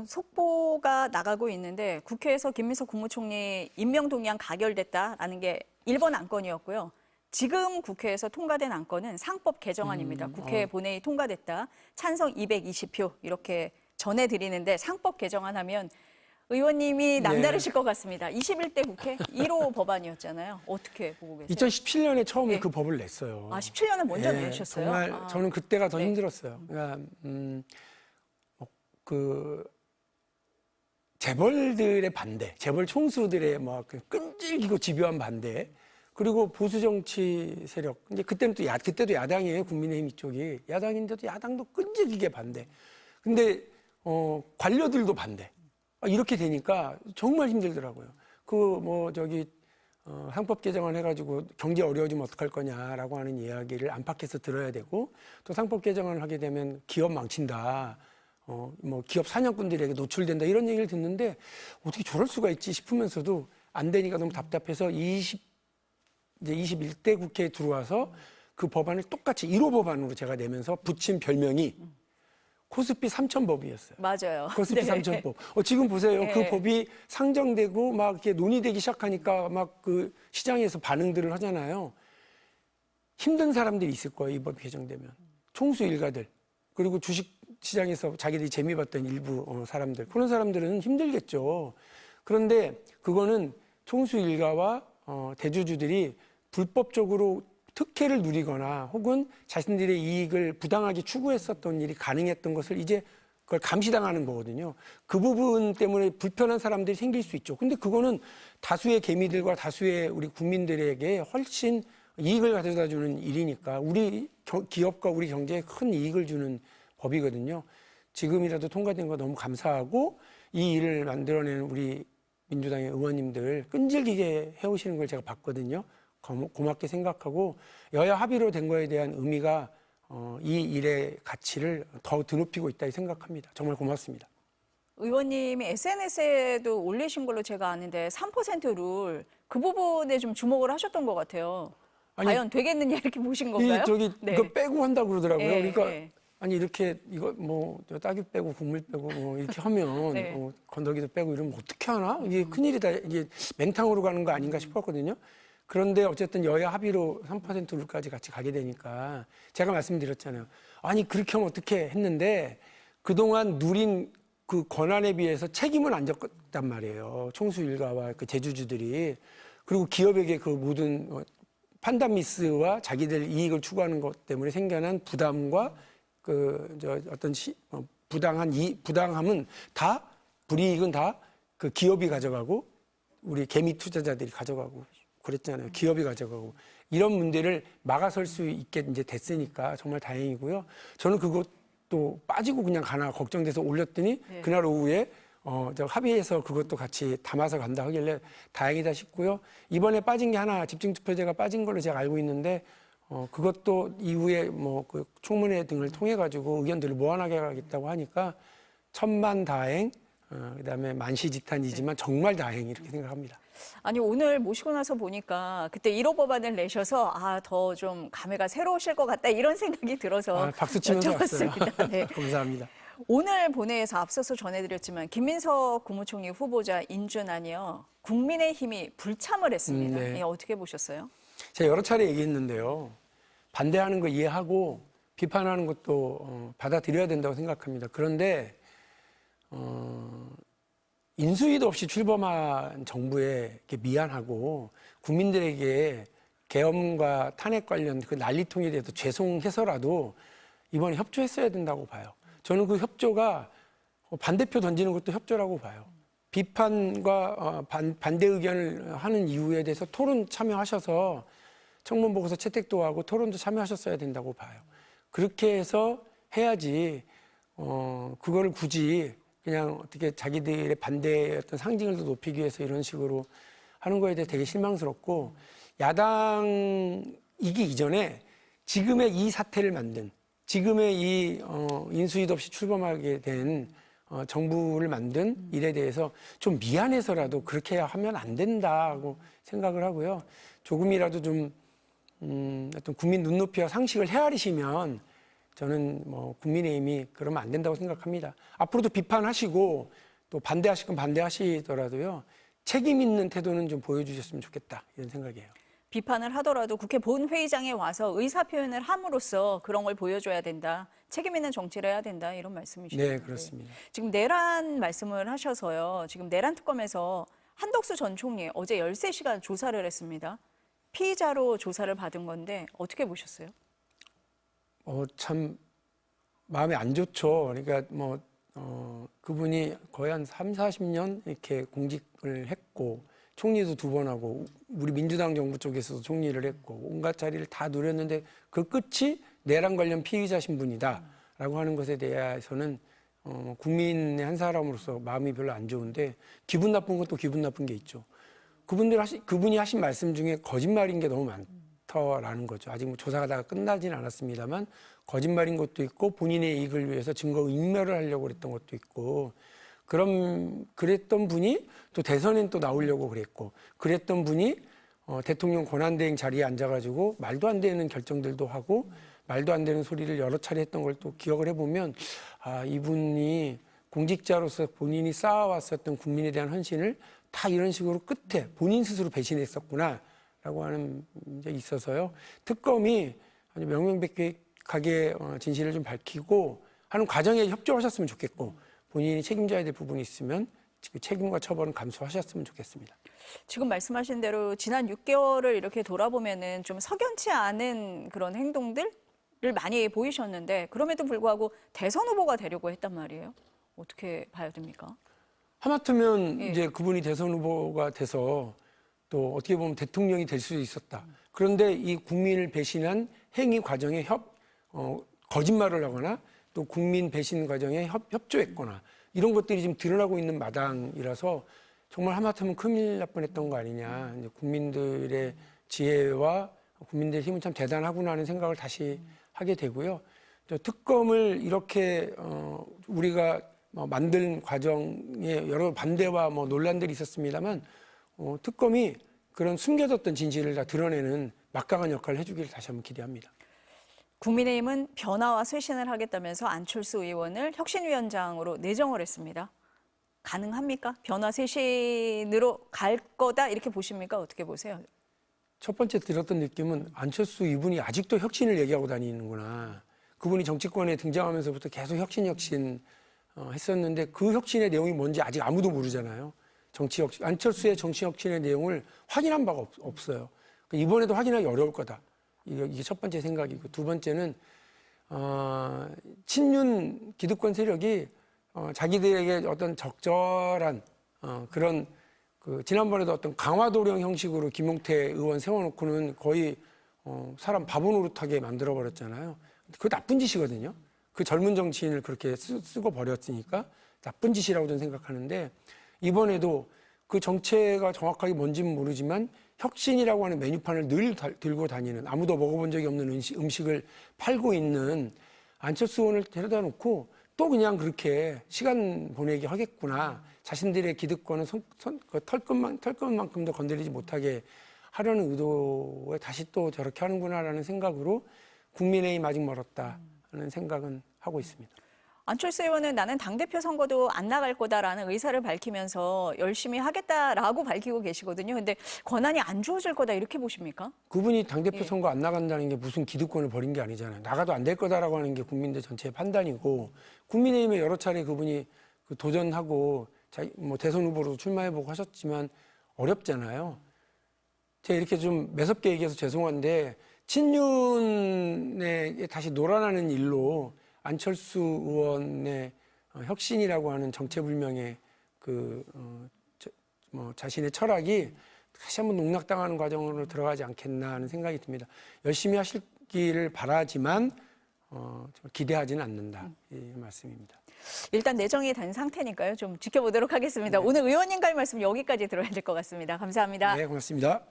속보가 나가고 있는데 국회에서 김민석 국무총리 임명 동의안 가결됐다라는 게 1번 안건이었고요. 지금 국회에서 통과된 안건은 상법 개정안입니다. 국회 본회의 통과됐다. 찬성 220표 이렇게 전해드리는데 상법 개정안 하면 의원님이 남다르실 것 같습니다. 21대 국회 1호 법안이었잖아요. 어떻게 보고 계세요? 2017년에 처음에 그 법을 냈어요. 아, 17년에 먼저 내셨어요? 정말 저는 그때가 더 힘들었어요. 그러니까 재벌들의 반대, 재벌 총수들의 막 끈질기고 집요한 반대, 그리고 보수 정치 세력. 이제 그때는 또 그때도 야당이에요. 국민의힘 이쪽이 야당인데도 야당도 끈질기게 반대. 근데 관료들도 반대. 이렇게 되니까 정말 힘들더라고요. 상법 개정안 해가지고 경제 어려워지면 어떡할 거냐라고 하는 이야기를 안팎에서 들어야 되고, 또 상법 개정안을 하게 되면 기업 망친다. 기업 사냥꾼들에게 노출된다. 이런 얘기를 듣는데 어떻게 저럴 수가 있지 싶으면서도 안 되니까 너무 답답해서 이제 21대 국회에 들어와서 그 법안을 똑같이 1호 법안으로 제가 내면서 붙인 별명이 코스피 3,000법이었어요. 맞아요. 코스피 네. 3,000법. 지금 보세요. 네. 그 법이 상정되고 막 이렇게 논의되기 시작하니까 막 그 시장에서 반응들을 하잖아요. 힘든 사람들이 있을 거예요. 이 법이 개정되면. 총수 일가들. 그리고 주식 시장에서 자기들이 재미 봤던 일부 사람들. 그런 사람들은 힘들겠죠. 그런데 그거는 총수 일가와 대주주들이 불법적으로 특혜를 누리거나 혹은 자신들의 이익을 부당하게 추구했었던 일이 가능했던 것을 이제 그걸 감시당하는 거거든요. 그 부분 때문에 불편한 사람들이 생길 수 있죠. 근데 그거는 다수의 개미들과 다수의 우리 국민들에게 훨씬 이익을 가져다 주는 일이니까 우리 기업과 우리 경제에 큰 이익을 주는 법이거든요. 지금이라도 통과된 거 너무 감사하고 이 일을 만들어내는 우리 민주당의 의원님들 끈질기게 해오시는 걸 제가 봤거든요. 고맙게 생각하고 여야 합의로 된 거에 대한 의미가 이 일의 가치를 더 드높이고 있다 생각합니다. 정말 고맙습니다. 의원님이 SNS에도 올리신 걸로 제가 아는데 3% 룰 그 부분에 좀 주목을 하셨던 것 같아요. 과연 되겠느냐 이렇게 보신 건가요? 이거 빼고 한다고 그러더라고요. 네, 그러니까 네. 아니 이렇게 이거 따귀 빼고 국물 빼고 이렇게 하면 네. 건더기도 빼고 이러면 어떻게 하나? 이게 큰일이다. 이게 맹탕으로 가는 거 아닌가 싶었거든요. 그런데 어쨌든 여야 합의로 3% 룰까지 같이 가게 되니까 제가 말씀드렸잖아요. 아니 그렇게 하면 어떻게 했는데 그동안 누린 그 권한에 비해서 책임을 안 졌단 말이에요. 총수 일가와 그 제주주들이. 그리고 기업에게 그 모든 판단 미스와 자기들 이익을 추구하는 것 때문에 생겨난 부담과 부당함은 다 불이익은 다 그 기업이 가져가고 우리 개미 투자자들이 가져가고 그랬잖아요. 기업이 가져가고 이런 문제를 막아설 수 있게 이제 됐으니까 정말 다행이고요. 저는 그것도 빠지고 그냥 가나 걱정돼서 올렸더니 그날 오후에 합의해서 그것도 같이 담아서 간다 하길래 다행이다 싶고요. 이번에 빠진 게 하나 집중투표제가 빠진 걸로 제가 알고 있는데 그것도 이후에 그 청문회 등을 통해 가지고 의견들을 모아나게 하겠다고 하니까 천만다행. 그다음에 만시지탄이지만 정말 다행 이렇게 생각합니다. 아니 오늘 모시고 나서 보니까 그때 1호 법안을 내셔서 더 좀 감회가 새로우실 것 같다 이런 생각이 들어서 박수 치면서 왔어요. 네. 감사합니다. 오늘 본회의에서 앞서서 전해드렸지만 김민석 국무총리 후보자 인준안이요. 국민의힘이 불참을 했습니다. 네. 어떻게 보셨어요? 제가 여러 차례 얘기했는데요. 반대하는 거 이해하고 비판하는 것도 받아들여야 된다고 생각합니다. 그런데 인수위도 없이 출범한 정부에 미안하고 국민들에게 계엄과 탄핵 관련 그 난리통에 대해서 죄송해서라도 이번에 협조했어야 된다고 봐요. 저는 그 협조가 반대표 던지는 것도 협조라고 봐요. 비판과 반대 의견을 하는 이유에 대해서 토론 참여하셔서 청문 보고서 채택도 하고 토론도 참여하셨어야 된다고 봐요. 그렇게 해서 해야지 그거를 굳이 그냥 어떻게 자기들의 반대의 어떤 상징을 더 높이기 위해서 이런 식으로 하는 거에 대해 되게 실망스럽고 야당이기 이전에 지금의 이 사태를 만든 지금의 이 인수위도 없이 출범하게 된 정부를 만든 일에 대해서 좀 미안해서라도 그렇게 하면 안 된다고 생각을 하고요. 조금이라도 좀 어떤 국민 눈높이와 상식을 헤아리시면 저는 뭐 국민의힘이 그러면 안 된다고 생각합니다. 앞으로도 비판하시고 또 반대하실 건 반대하시더라도요. 책임 있는 태도는 좀 보여주셨으면 좋겠다 이런 생각이에요. 비판을 하더라도 국회 본회의장에 와서 의사 표현을 함으로써 그런 걸 보여줘야 된다. 책임 있는 정치를 해야 된다. 이런 말씀이시죠. 네, 그렇습니다. 지금 내란 말씀을 하셔서요. 지금 내란 특검에서 한덕수 전 총리 어제 13시간 조사를 했습니다. 피의자로 조사를 받은 건데 어떻게 보셨어요? 참 마음이 안 좋죠. 그러니까 그분이 거의 한 30-40년 이렇게 공직을 했고 총리도 2번 하고 우리 민주당 정부 쪽에서도 총리를 했고 온갖 자리를 다 누렸는데 그 끝이 내란 관련 피의자 신분이다라고 하는 것에 대해서는 국민의 한 사람으로서 마음이 별로 안 좋은데 기분 나쁜 것도 기분 나쁜 게 있죠. 그분이 하신 말씀 중에 거짓말인 게 너무 많다라는 거죠. 아직 뭐 조사가 다 끝나진 않았습니다만 거짓말인 것도 있고 본인의 이익을 위해서 증거 인멸을 하려고 그랬던 것도 있고 그랬던 분이 또 대선엔 또 나오려고 그랬고 그랬던 분이 대통령 권한대행 자리에 앉아가지고 말도 안 되는 결정들도 하고 말도 안 되는 소리를 여러 차례 했던 걸 또 기억을 해보면 이분이 공직자로서 본인이 쌓아왔었던 국민에 대한 헌신을 다 이런 식으로 끝에 본인 스스로 배신했었구나라고 하는 게 있어서요. 특검이 아주 명명백백하게 진실을 좀 밝히고 하는 과정에 협조하셨으면 좋겠고 본인이 책임져야 될 부분이 있으면 그 책임과 처벌은 감수하셨으면 좋겠습니다. 지금 말씀하신 대로 지난 6개월을 이렇게 돌아보면은 좀 석연치 않은 그런 행동들을 많이 보이셨는데 그럼에도 불구하고 대선 후보가 되려고 했단 말이에요. 어떻게 봐야 됩니까? 하마터면 이제 그분이 대선 후보가 돼서 또 어떻게 보면 대통령이 될 수도 있었다. 그런데 이 국민을 배신한 행위 과정에 거짓말을 하거나 또 국민 배신 과정에 협조했거나 이런 것들이 지금 드러나고 있는 마당이라서 정말 하마터면 큰일 날 뻔했던 거 아니냐. 이제 국민들의 지혜와 국민들의 힘은 참 대단하구나 하는 생각을 다시 하게 되고요. 특검을 이렇게 우리가 만든 과정에 여러 반대와 논란들이 있었습니다만 특검이 그런 숨겨졌던 진실을 다 드러내는 막강한 역할을 해주기를 다시 한번 기대합니다. 국민의힘은 변화와 쇄신을 하겠다면서 안철수 의원을 혁신위원장으로 내정을 했습니다. 가능합니까? 변화 쇄신으로 갈 거다 이렇게 보십니까? 어떻게 보세요? 첫 번째 들었던 느낌은 안철수 이분이 아직도 혁신을 얘기하고 다니는구나. 그분이 정치권에 등장하면서부터 계속 혁신 했었는데 그 혁신의 내용이 뭔지 아직 아무도 모르잖아요. 안철수의 정치 혁신의 내용을 확인한 바가 없어요. 이번에도 확인하기 어려울 거다. 이게 첫 번째 생각이고 두 번째는 친윤 기득권 세력이 자기들에게 어떤 적절한 그런 지난번에도 어떤 강화도령 형식으로 김용태 의원 세워놓고는 거의 사람 바보 노릇하게 만들어 버렸잖아요. 그거 나쁜 짓이거든요. 그 젊은 정치인을 그렇게 쓰고 버렸으니까 나쁜 짓이라고 저는 생각하는데 이번에도 그 정체가 정확하게 뭔지는 모르지만 혁신이라고 하는 메뉴판을 늘 들고 다니는 아무도 먹어본 적이 없는 음식을 팔고 있는 안철수 의원을 데려다 놓고 또 그냥 그렇게 시간 보내기 하겠구나. 자신들의 기득권은 털끝만큼도 건드리지 못하게 하려는 의도에 다시 또 저렇게 하는구나라는 생각으로 국민의힘 아직 멀었다 하는 생각은 하고 있습니다. 안철수 의원은 나는 당대표 선거도 안 나갈 거다라는 의사를 밝히면서 열심히 하겠다라고 밝히고 계시거든요. 근데 권한이 안 주어질 거다 이렇게 보십니까? 그분이 당대표 선거 안 나간다는 게 무슨 기득권을 버린 게 아니잖아요. 나가도 안 될 거다라고 하는 게 국민들 전체의 판단이고 국민의힘에 여러 차례 그분이 도전하고 대선 후보로 출마해보고 하셨지만 어렵잖아요. 제가 이렇게 좀 매섭게 얘기해서 죄송한데 친윤에 다시 놀아나는 일로 안철수 의원의 혁신이라고 하는 정체불명의 자신의 철학이 다시 한번 농락당하는 과정으로 들어가지 않겠나 하는 생각이 듭니다. 열심히 하시기를 바라지만 기대하지는 않는다 이 말씀입니다. 일단 내정이 된 상태니까요. 좀 지켜보도록 하겠습니다. 네. 오늘 의원님과의 말씀 여기까지 들어야 될 것 같습니다. 감사합니다. 네, 고맙습니다.